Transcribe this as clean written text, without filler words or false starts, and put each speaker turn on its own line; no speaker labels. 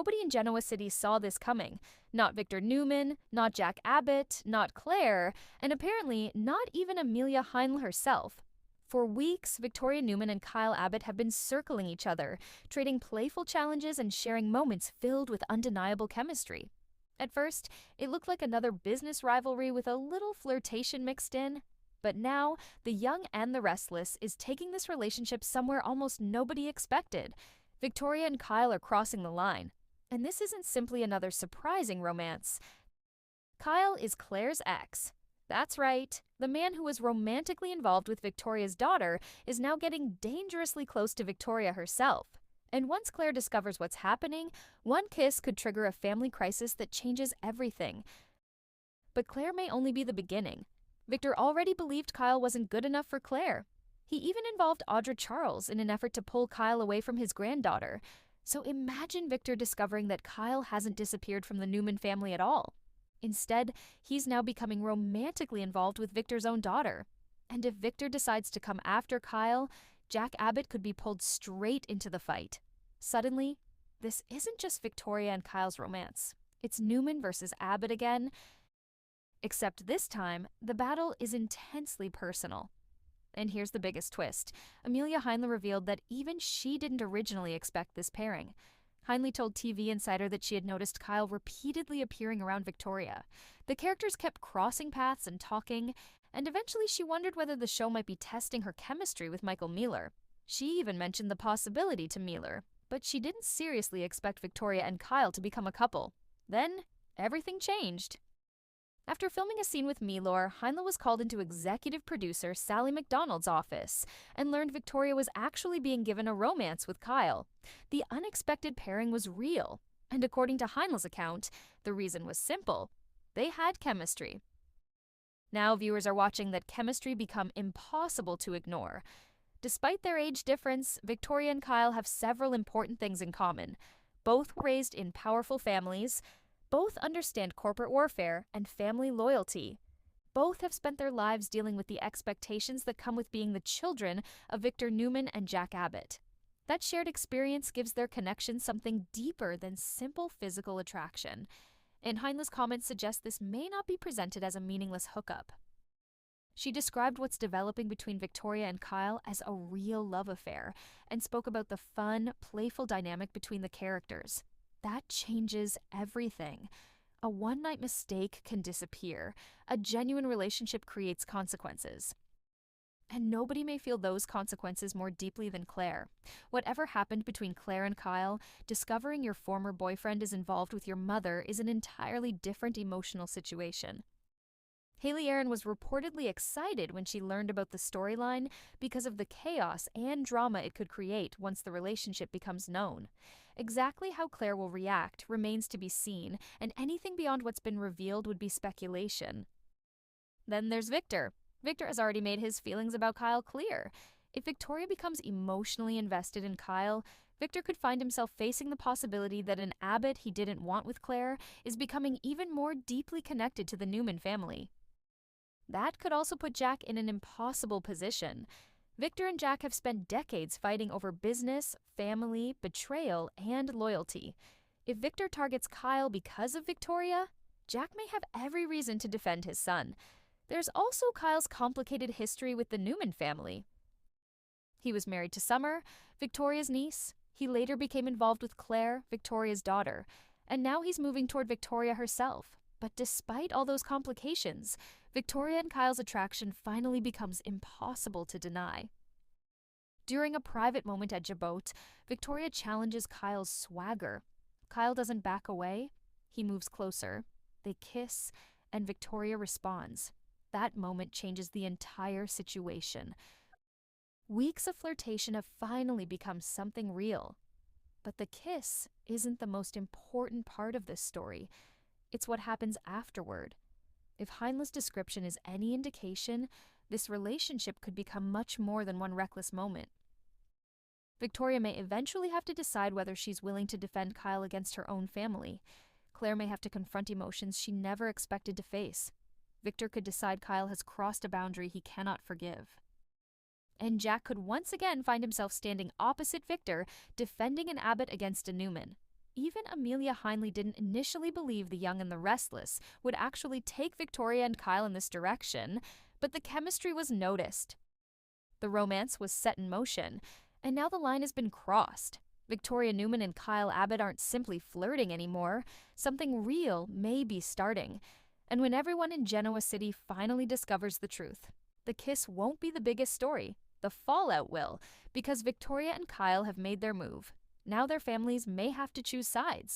nobody in Genoa City saw this coming. Not Victor Newman, not Jack Abbott, not Claire, and apparently not even Amelia Heinle herself. For weeks, Victoria Newman and Kyle Abbott have been circling each other, trading playful challenges and sharing moments filled with undeniable chemistry. At first, it looked like another business rivalry with a little flirtation mixed in. But now, the young and the restless is taking this relationship somewhere almost nobody expected. Victoria and Kyle are crossing the line. And this isn't simply another surprising romance. Kyle is Claire's ex. That's right, the man who was romantically involved with Victoria's daughter is now getting dangerously close to Victoria herself. And once Claire discovers what's happening, one kiss could trigger a family crisis that changes everything. But Claire may only be the beginning. Victor already believed Kyle wasn't good enough for Claire. He even involved Audra Charles in an effort to pull Kyle away from his granddaughter. So imagine Victor discovering that Kyle hasn't disappeared from the Newman family at all. Instead, he's now becoming romantically involved with Victor's own daughter. And if Victor decides to come after Kyle, Jack Abbott could be pulled straight into the fight. Suddenly, this isn't just Victoria and Kyle's romance. It's Newman versus Abbott again. Except this time, the battle is intensely personal. And here's the biggest twist. Amelia Heinle revealed that even she didn't originally expect this pairing. Heinle told TV Insider that she had noticed Kyle repeatedly appearing around Victoria. The characters kept crossing paths and talking, and eventually she wondered whether the show might be testing her chemistry with Mealor. She even mentioned the possibility to Mealor, but she didn't seriously expect Victoria and Kyle to become a couple. Then, everything changed. After filming a scene with Mealor, Heinle was called into executive producer Sally McDonald's office and learned Victoria was actually being given a romance with Kyle. The unexpected pairing was real, and according to Heinle's account, the reason was simple. They had chemistry. Now viewers are watching that chemistry become impossible to ignore. Despite their age difference, Victoria and Kyle have several important things in common. Both were raised in powerful families. Both understand corporate warfare and family loyalty. Both have spent their lives dealing with the expectations that come with being the children of Victor Newman and Jack Abbott. That shared experience gives their connection something deeper than simple physical attraction. And Heinle's comments suggest this may not be presented as a meaningless hookup. She described what's developing between Victoria and Kyle as a real love affair and spoke about the fun, playful dynamic between the characters. That changes everything. A one-night mistake can disappear. A genuine relationship creates consequences. And nobody may feel those consequences more deeply than Claire. Whatever happened between Claire and Kyle, discovering your former boyfriend is involved with your mother is an entirely different emotional situation. Haley Aaron was reportedly excited when she learned about the storyline because of the chaos and drama it could create once the relationship becomes known. Exactly how Claire will react remains to be seen, and anything beyond what's been revealed would be speculation. Then there's Victor. Victor has already made his feelings about Kyle clear. If Victoria becomes emotionally invested in Kyle, Victor could find himself facing the possibility that an Abbott he didn't want with Claire is becoming even more deeply connected to the Newman family. That could also put Jack in an impossible position. Victor and Jack have spent decades fighting over business, family, betrayal, and loyalty. If Victor targets Kyle because of Victoria, Jack may have every reason to defend his son. There's also Kyle's complicated history with the Newman family. He was married to Summer, Victoria's niece. He later became involved with Claire, Victoria's daughter, and now he's moving toward Victoria herself. But despite all those complications, Victoria and Kyle's attraction finally becomes impossible to deny. During a private moment at Abbott, Victoria challenges Kyle's swagger. Kyle doesn't back away. He moves closer. They kiss, and Victoria responds. That moment changes the entire situation. Weeks of flirtation have finally become something real. But the kiss isn't the most important part of this story. It's what happens afterward. If Heinle's description is any indication, this relationship could become much more than one reckless moment. Victoria may eventually have to decide whether she's willing to defend Kyle against her own family. Claire may have to confront emotions she never expected to face. Victor could decide Kyle has crossed a boundary he cannot forgive. And Jack could once again find himself standing opposite Victor, defending an Abbott against a Newman. Even Amelia Heinle didn't initially believe the Young and the Restless would actually take Victoria and Kyle in this direction, but the chemistry was noticed. The romance was set in motion, and now the line has been crossed. Victoria Newman and Kyle Abbott aren't simply flirting anymore. Something real may be starting. And when everyone in Genoa City finally discovers the truth, the kiss won't be the biggest story. The fallout will, because Victoria and Kyle have made their move. Now their families may have to choose sides.